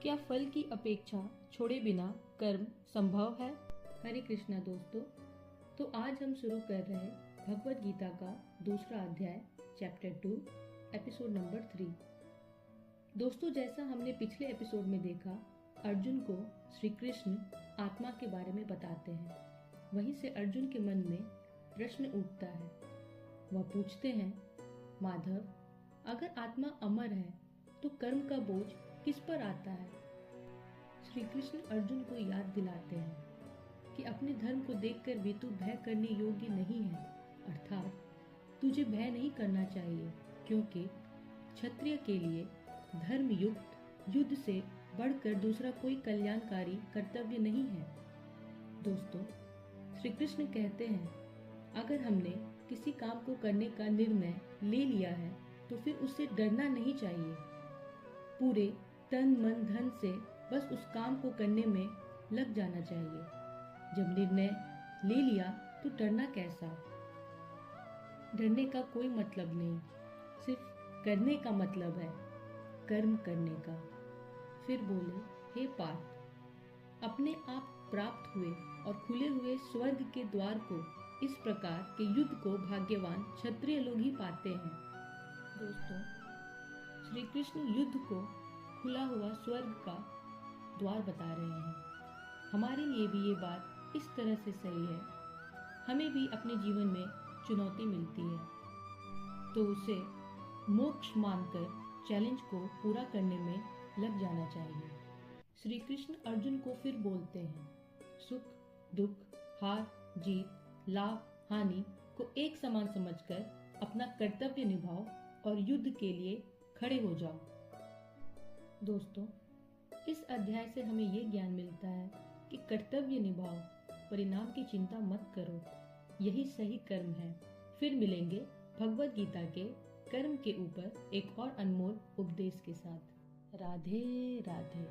क्या फल की अपेक्षा छोड़े बिना कर्म संभव है? हरे कृष्णा दोस्तों, तो आज हम शुरू कर रहे हैं भगवद गीता का दूसरा अध्याय चैप्टर 2 एपिसोड नंबर 3। दोस्तों, जैसा हमने पिछले एपिसोड में देखा, अर्जुन को श्री कृष्ण आत्मा के बारे में बताते हैं। वहीं से अर्जुन के मन में प्रश्न उठता है। वह पूछते हैं, माधव, अगर आत्मा अमर है तो कर्म का बोझ किस पर आता है? श्री कृष्ण अर्जुन को याद दिलाते हैं कि अपने धर्म को देखकर भी तू भय करने योग्य नहीं है, अर्थात तुझे भय नहीं करना चाहिए, क्योंकि क्षत्रिय के लिए धर्म युक्त युद्ध से बढ़कर दूसरा कोई कल्याणकारी कर्तव्य नहीं है। दोस्तों, श्री कृष्ण कहते हैं, अगर हमने किसी काम को करने का निर्णय ले लिया है तो फिर उससे डरना नहीं चाहिए। पूरे तन मन धन से बस उस काम को करने में लग जाना चाहिए। जब निर्णय ले लिया तो डरना कैसा? डरने का कोई मतलब नहीं, सिर्फ करने का मतलब है, कर्म करने का। फिर बोले, हे पार्थ, अपने आप प्राप्त हुए और खुले हुए स्वर्ग के द्वार को इस प्रकार के युद्ध को भाग्यवान क्षत्रिय लोग ही पाते हैं। दोस्तों, श्री कृष्ण युद्ध को खुला हुआ स्वर्ग का द्वार बता रहे हैं। हमारे लिए भी ये बात इस तरह से सही है। हमें भी अपने जीवन में चुनौती मिलती है तो उसे मोक्ष मानकर चैलेंज को पूरा करने में लग जाना चाहिए। श्री कृष्ण अर्जुन को फिर बोलते हैं, सुख दुख, हार जीत, लाभ हानि को एक समान समझकर अपना कर्तव्य निभाओ और युद्ध के लिए खड़े हो जाओ। दोस्तों, इस अध्याय से हमें ये ज्ञान मिलता है कि कर्तव्य निभाओ, परिणाम की चिंता मत करो, यही सही कर्म है। फिर मिलेंगे भगवद गीता के कर्म के ऊपर एक और अनमोल उपदेश के साथ। राधे राधे।